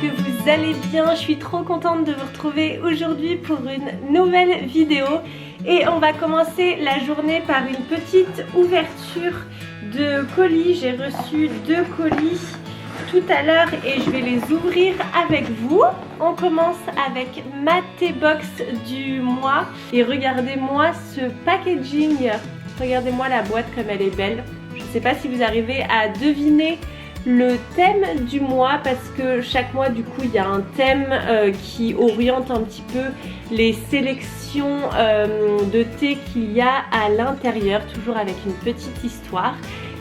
que vous allez bien. Je suis trop contente de vous retrouver aujourd'hui pour une nouvelle vidéo. Et on va commencer la journée par une petite ouverture de colis. J'ai reçu 2 colis tout à l'heure et je vais les ouvrir avec vous. On commence avec ma T-Box du mois. Et regardez-moi ce packaging. Regardez-moi la boîte comme elle est belle. Je ne sais pas si vous arrivez à deviner le thème du mois, parce que chaque mois du coup il y a un thème qui oriente un petit peu les sélections de thé qu'il y a à l'intérieur, toujours avec une petite histoire.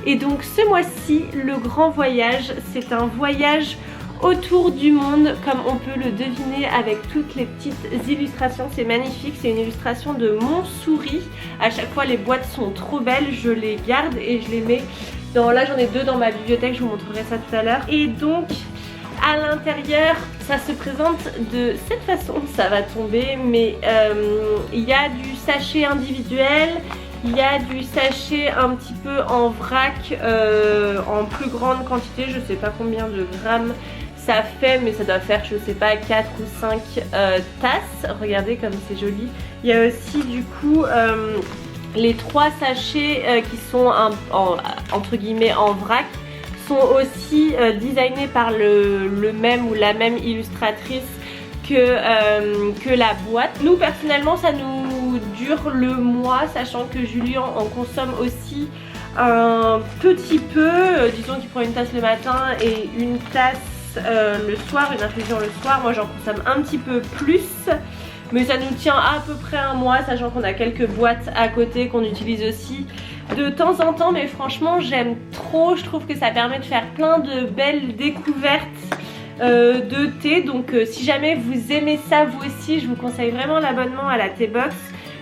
Et donc ce mois-ci, le grand voyage, c'est un voyage autour du monde, comme on peut le deviner avec toutes les petites illustrations. C'est magnifique, c'est une illustration de mon souris. À chaque fois les boîtes sont trop belles, je les garde et je les mets dans... Là j'en ai 2 dans ma bibliothèque, je vous montrerai ça tout à l'heure. Et donc à l'intérieur ça se présente de cette façon, ça va tomber, mais il y a du sachet individuel, il y a du sachet un petit peu en vrac, en plus grande quantité, je sais pas combien de grammes ça fait, mais ça doit faire, je sais pas, 4 ou 5 tasses. Regardez comme c'est joli. Il y a aussi du coup les 3 sachets qui sont entre guillemets en vrac, sont aussi designés par le même ou la même illustratrice que la boîte. Nous personnellement ça nous dure le mois, sachant que Julien en consomme aussi un petit peu, disons qu'il prend une tasse le matin et une tasse le soir, une infusion le soir. Moi j'en consomme un petit peu plus, mais ça nous tient à peu près un mois, sachant qu'on a quelques boîtes à côté qu'on utilise aussi de temps en temps. Mais franchement j'aime trop, je trouve que ça permet de faire plein de belles découvertes de thé. Donc si jamais vous aimez ça vous aussi, je vous conseille vraiment l'abonnement à la T-Box.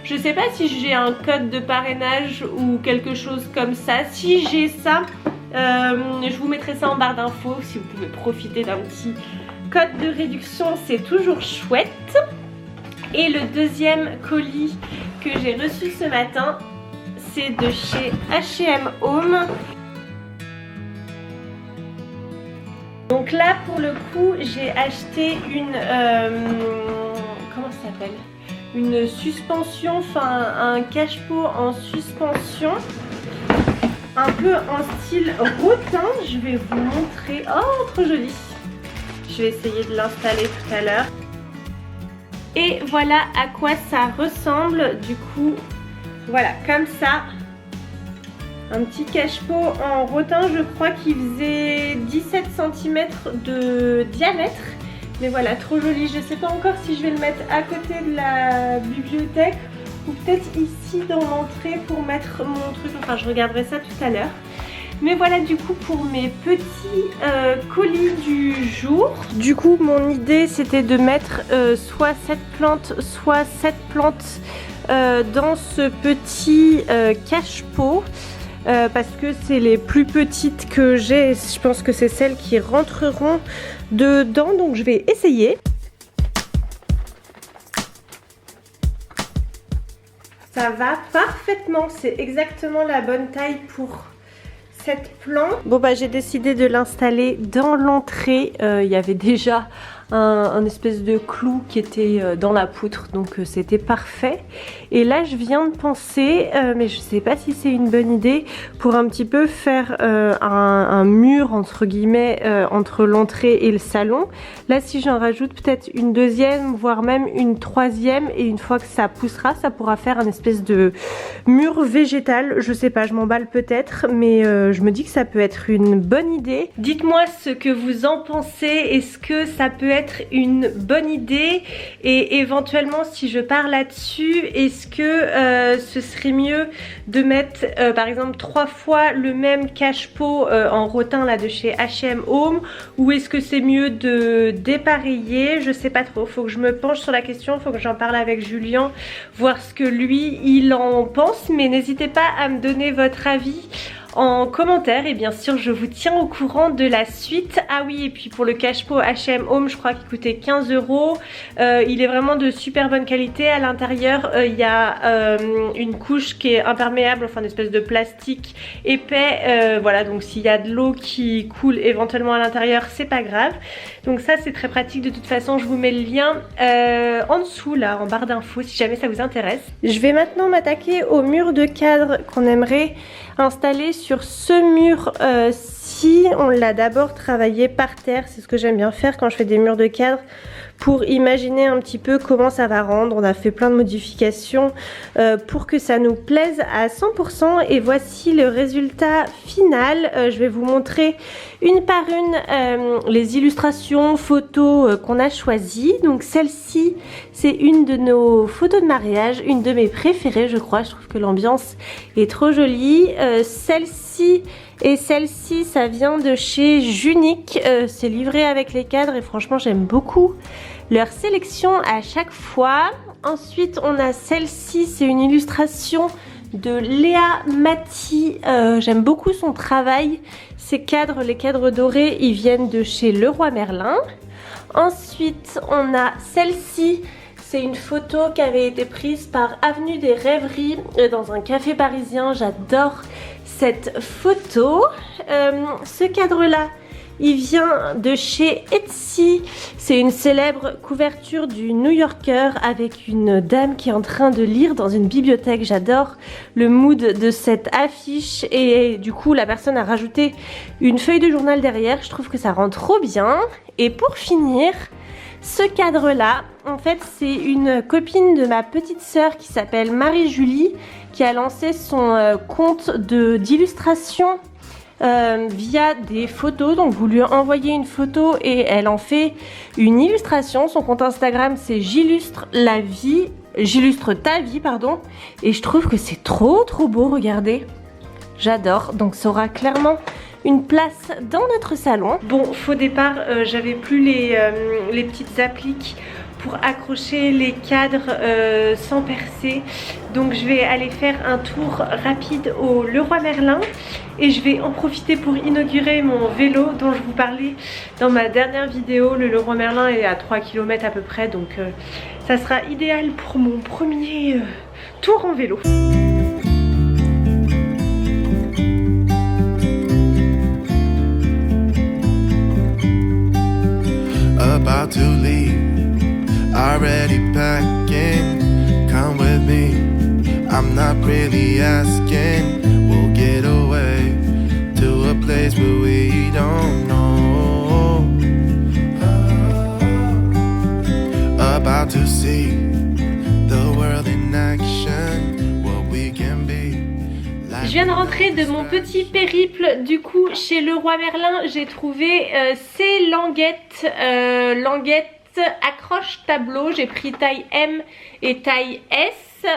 Je sais pas si j'ai un code de parrainage ou quelque chose comme ça. Si j'ai ça, je vous mettrai ça en barre d'infos si vous pouvez profiter d'un petit code de réduction, c'est toujours chouette. Et le deuxième colis que j'ai reçu ce matin, c'est de chez H&M Home. Donc là pour le coup j'ai acheté une comment ça s'appelle, une suspension, enfin un cache-pot en suspension, un peu en style rotin. Je vais vous montrer. Oh trop joli. Je vais essayer de l'installer tout à l'heure. Et voilà à quoi ça ressemble. Du coup voilà, comme ça, un petit cache-pot en rotin. Je crois qu'il faisait 17 cm de diamètre. Mais voilà, trop joli. Je sais pas encore si je vais le mettre à côté de la bibliothèque ou peut-être ici dans l'entrée pour mettre mon truc. Enfin je regarderai ça tout à l'heure. Mais voilà du coup pour mes petits colis du jour. Du coup mon idée c'était de mettre soit cette plante, soit cette plante dans ce petit cache-pot. Parce que c'est les plus petites que j'ai, je pense que c'est celles qui rentreront dedans, donc je vais essayer. Ça va parfaitement, c'est exactement la bonne taille pour cette plante. Bon bah j'ai décidé de l'installer dans l'entrée. Il y avait déjà un espèce de clou qui était dans la poutre, donc c'était parfait. Et là je viens de penser, mais je sais pas si c'est une bonne idée, pour un petit peu faire un mur entre guillemets entre l'entrée et le salon. Là si j'en rajoute peut-être une deuxième, voire même une troisième, et une fois que ça poussera ça pourra faire un espèce de mur végétal. Je sais pas, je m'emballe peut-être, mais je me dis que ça peut être une bonne idée. Dites-moi ce que vous en pensez. Est-ce que ça peut être une bonne idée? Et éventuellement si je pars là-dessus, est-ce que ce serait mieux de mettre par exemple 3 fois le même cache-pot en rotin là de chez H&M Home, ou est-ce que c'est mieux de dépareiller? Je sais pas trop, faut que je me penche sur la question, faut que j'en parle avec Julien, voir ce que lui il en pense. Mais n'hésitez pas à me donner votre avis en commentaire et bien sûr je vous tiens au courant de la suite. Ah oui, et puis pour le cache-pot H&M Home, je crois qu'il coûtait 15 €. Il est vraiment de super bonne qualité. À l'intérieur il y a une couche qui est imperméable, enfin une espèce de plastique épais, voilà, donc s'il y a de l'eau qui coule éventuellement à l'intérieur, c'est pas grave. Donc ça c'est très pratique. De toute façon je vous mets le lien en dessous là, en barre d'infos, si jamais ça vous intéresse. Je vais maintenant m'attaquer au mur de cadre qu'on aimerait installer sur ce mur-ci. On l'a d'abord travaillé par terre, c'est ce que j'aime bien faire quand je fais des murs de cadre, pour imaginer un petit peu comment ça va rendre. On a fait plein de modifications pour que ça nous plaise à 100% et voici le résultat final. Je vais vous montrer une par une les illustrations photos qu'on a choisies. Donc celle-ci c'est une de nos photos de mariage, une de mes préférées je crois. Je trouve que l'ambiance est trop jolie. Celle-ci et celle-ci ça vient de chez Junique, c'est livré avec les cadres et franchement j'aime beaucoup leur sélection à chaque fois. Ensuite on a celle-ci, c'est une illustration de Léa Mati, j'aime beaucoup son travail. Ces cadres, les cadres dorés, ils viennent de chez Leroy Merlin. Ensuite on a celle-ci, c'est une photo qui avait été prise par Avenue des Rêveries dans un café parisien. J'adore cette photo. Ce cadre-là, il vient de chez Etsy. C'est une célèbre couverture du New Yorker avec une dame qui est en train de lire dans une bibliothèque. J'adore le mood de cette affiche et du coup la personne a rajouté une feuille de journal derrière. Je trouve que ça rend trop bien. Et pour finir, ce cadre-là, en fait, c'est une copine de ma petite sœur qui s'appelle Marie-Julie qui a lancé son compte d'illustration via des photos. Donc vous lui envoyez une photo et elle en fait une illustration. Son compte Instagram c'est j'illustre ta vie pardon, et je trouve que c'est trop beau, regardez, j'adore. Donc ça aura clairement une place dans notre salon. Bon, faux départ, j'avais plus les petites appliques pour accrocher les cadres sans percer. Donc je vais aller faire un tour rapide au Leroy Merlin et je vais en profiter pour inaugurer mon vélo dont je vous parlais dans ma dernière vidéo. Le Leroy Merlin est à 3 km à peu près, donc ça sera idéal pour mon premier tour en vélo. About to leave, already packing, come with me, I'm not really asking, we'll get away to a place where we don't know, about to see the world in action, what we can be. Je viens de rentrer de mon petit périple du coup chez Leroy Merlin. J'ai trouvé ces languettes, accroche tableau. J'ai pris taille M et taille S,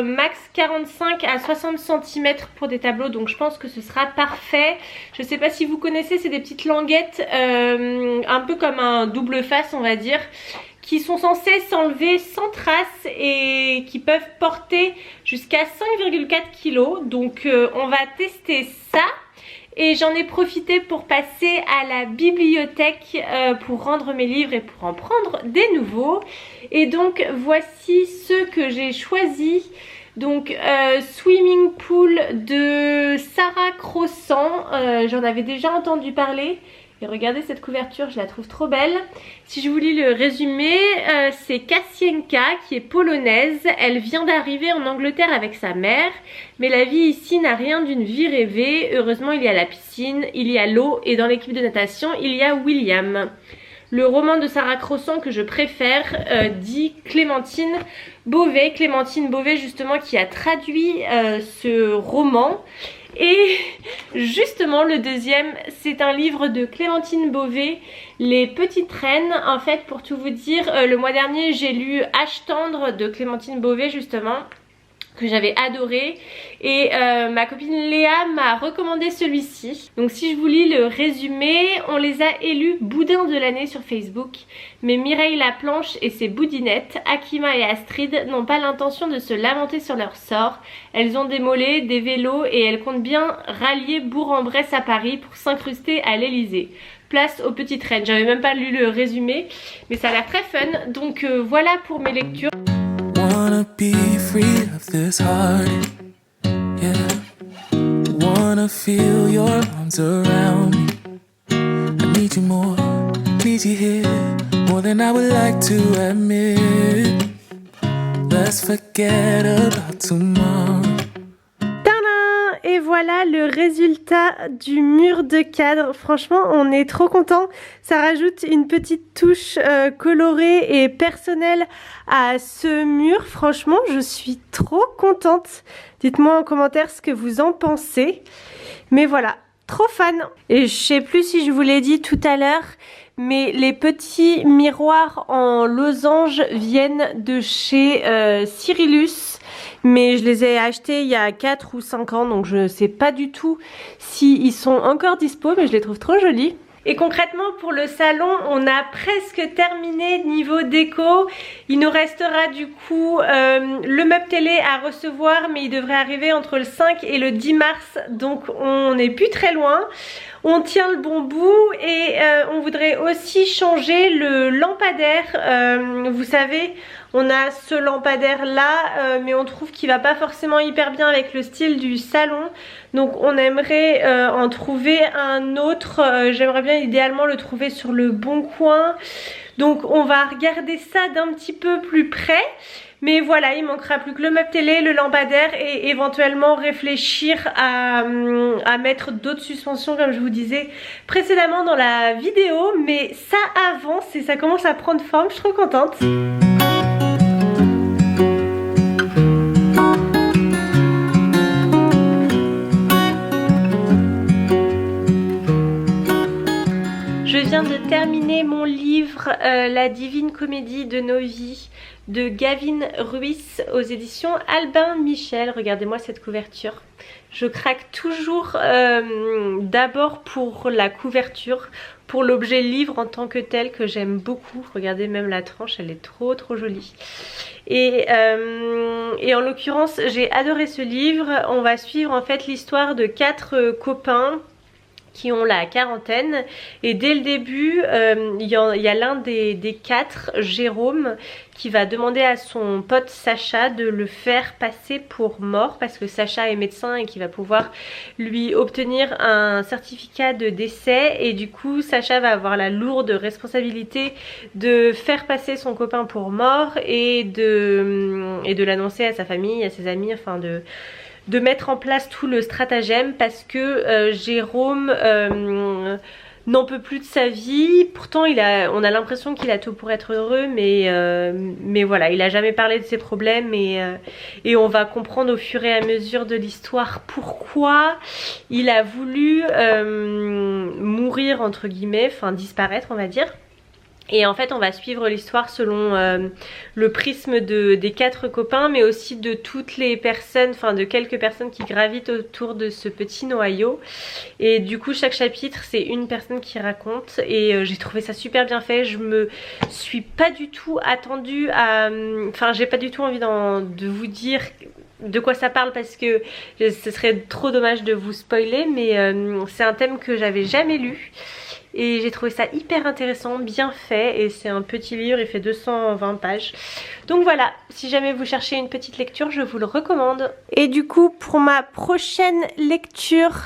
max 45 à 60 cm pour des tableaux, donc je pense que ce sera parfait. Je sais pas si vous connaissez, c'est des petites languettes un peu comme un double face on va dire, qui sont censées s'enlever sans trace et qui peuvent porter jusqu'à 5,4 kg. Donc on va tester ça. Et j'en ai profité pour passer à la bibliothèque pour rendre mes livres et pour en prendre des nouveaux. Et donc voici ceux que j'ai choisis. Donc Swimming Pool de Sarah Crossan, j'en avais déjà entendu parler. Et regardez cette couverture, je la trouve trop belle. Si je vous lis le résumé, c'est Kasienka qui est polonaise. Elle vient d'arriver en Angleterre avec sa mère. Mais la vie ici n'a rien d'une vie rêvée. Heureusement, il y a la piscine, il y a l'eau et dans l'équipe de natation, il y a William. Le roman de Sarah Crossan que je préfère, dit Clémentine Beauvais. Clémentine Beauvais justement qui a traduit ce roman. Et justement le deuxième c'est un livre de Clémentine Beauvais, Les Petites Reines. En fait pour tout vous dire, le mois dernier j'ai lu H tendre de Clémentine Beauvais justement. que j'avais adoré, et ma copine Léa m'a recommandé celui-ci. Donc si je vous lis le résumé, on les a élus boudins de l'année sur Facebook, mais Mireille Laplanche et ses boudinettes, Akima et Astrid, n'ont pas l'intention de se lamenter sur leur sort. Elles ont des mollets, des vélos et elles comptent bien rallier Bourg-en-Bresse à Paris pour s'incruster à l'Elysée. Place aux petites reines. J'avais même pas lu le résumé, mais ça a l'air très fun. Donc voilà pour mes lectures. Wanna be free of this heart, yeah. Wanna feel your arms around me. I need you more, need you here, more than I would like to admit. Let's forget about tomorrow. Et voilà le résultat du mur de cadre. Franchement, on est trop content. Ça rajoute une petite touche colorée et personnelle à ce mur. Franchement, je suis trop contente. Dites-moi en commentaire ce que vous en pensez. Mais voilà, trop fan. Et je sais plus si je vous l'ai dit tout à l'heure, mais les petits miroirs en losange viennent de chez Cyrillus. Mais je les ai achetés il y a 4 ou 5 ans, donc je ne sais pas du tout s'ils sont encore dispo, mais je les trouve trop jolis. Et concrètement pour le salon, on a presque terminé niveau déco. Il nous restera du coup le meuble télé à recevoir, mais il devrait arriver entre le 5 et le 10 mars, donc on n'est plus très loin. On tient le bon bout et on voudrait aussi changer le lampadaire. Vous savez, on a ce lampadaire là, mais on trouve qu'il va pas forcément hyper bien avec le style du salon. Donc on aimerait en trouver un autre. J'aimerais bien idéalement le trouver sur le Bon Coin. Donc on va regarder ça d'un petit peu plus près. Mais voilà, il manquera plus que le meuble télé, le lampadaire et éventuellement réfléchir à mettre d'autres suspensions comme je vous disais précédemment dans la vidéo. Mais ça avance et ça commence à prendre forme, je suis trop contente. Je viens de terminer mon livre La Divine Comédie de nos vies de Gavin Ruiz aux éditions Albin Michel. Regardez-moi cette couverture. Je craque toujours d'abord pour la couverture, pour l'objet livre en tant que tel que j'aime beaucoup. Regardez même la tranche, elle est trop jolie. Et en l'occurrence, j'ai adoré ce livre. On va suivre en fait l'histoire de 4 copains qui ont la quarantaine, et dès le début il y a l'un des 4, Jérôme, qui va demander à son pote Sacha de le faire passer pour mort parce que Sacha est médecin et qui va pouvoir lui obtenir un certificat de décès, et du coup Sacha va avoir la lourde responsabilité de faire passer son copain pour mort et de l'annoncer à sa famille, à ses amis, enfin de mettre en place tout le stratagème parce que Jérôme n'en peut plus de sa vie. Pourtant on a l'impression qu'il a tout pour être heureux, mais voilà, il a jamais parlé de ses problèmes et on va comprendre au fur et à mesure de l'histoire pourquoi il a voulu mourir entre guillemets, enfin disparaître on va dire. Et en fait on va suivre l'histoire selon le prisme des 4 copains, mais aussi de toutes les personnes, enfin de quelques personnes qui gravitent autour de ce petit noyau. Et du coup chaque chapitre c'est une personne qui raconte, et j'ai trouvé ça super bien fait. Je me suis pas du tout attendue à... Enfin j'ai pas du tout envie de vous dire de quoi ça parle parce que ce serait trop dommage de vous spoiler, mais c'est un thème que j'avais jamais lu. Et j'ai trouvé ça hyper intéressant, bien fait, et c'est un petit livre, il fait 220 pages. Donc voilà, si jamais vous cherchez une petite lecture, je vous le recommande. Et du coup, pour ma prochaine lecture,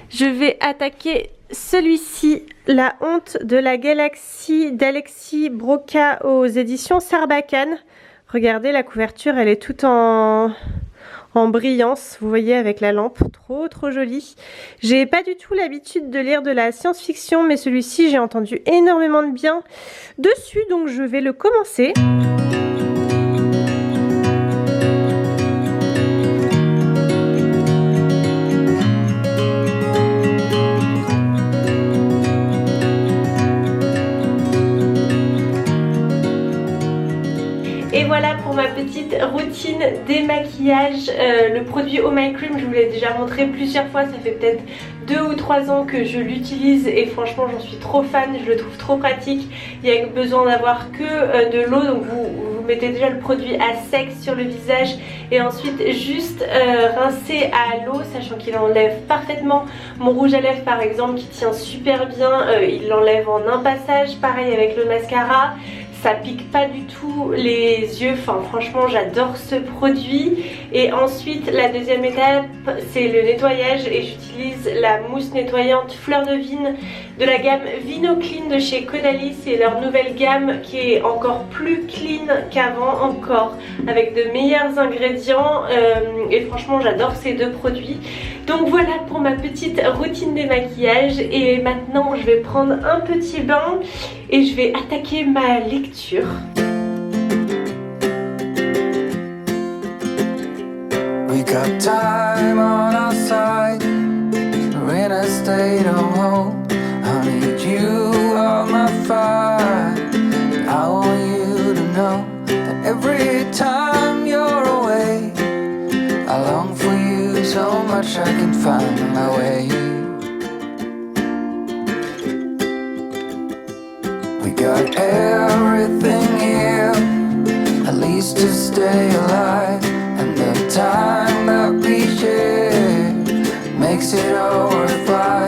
je vais attaquer celui-ci, La honte de la galaxie d'Alexis Broca aux éditions Sarbacane. Regardez, la couverture, elle est toute en brillance, vous voyez, avec la lampe, trop jolie. J'ai pas du tout l'habitude de lire de la science-fiction, mais celui-ci j'ai entendu énormément de bien dessus, donc je vais le commencer. Et voilà pour ma petite routine démaquillage. Le produit Oh My Cream, je vous l'ai déjà montré plusieurs fois, ça fait peut-être 2 ou 3 ans que je l'utilise et franchement j'en suis trop fan, je le trouve trop pratique. Il n'y a besoin d'avoir que de l'eau, donc vous mettez déjà le produit à sec sur le visage et ensuite juste rincer à l'eau, sachant qu'il enlève parfaitement mon rouge à lèvres par exemple qui tient super bien, il l'enlève en un passage, pareil avec le mascara. Ça pique pas du tout les yeux, enfin franchement j'adore ce produit. Et ensuite la deuxième étape c'est le nettoyage et j'utilise la mousse nettoyante Fleur de Vigne de la gamme Vino Clean de chez Caudalie. C'est leur nouvelle gamme qui est encore plus clean qu'avant, encore avec de meilleurs ingrédients et franchement j'adore ces deux produits. Donc voilà pour ma petite routine démaquillage et maintenant je vais prendre un petit bain et je vais attaquer ma lecture. We got time on our side. We're in a state of hope. I need you on my fire. I want you to know that every time you're away, I long for you so much I can find my way. We got everything here, at least to stay alive. And the time that we share makes it all worthwhile.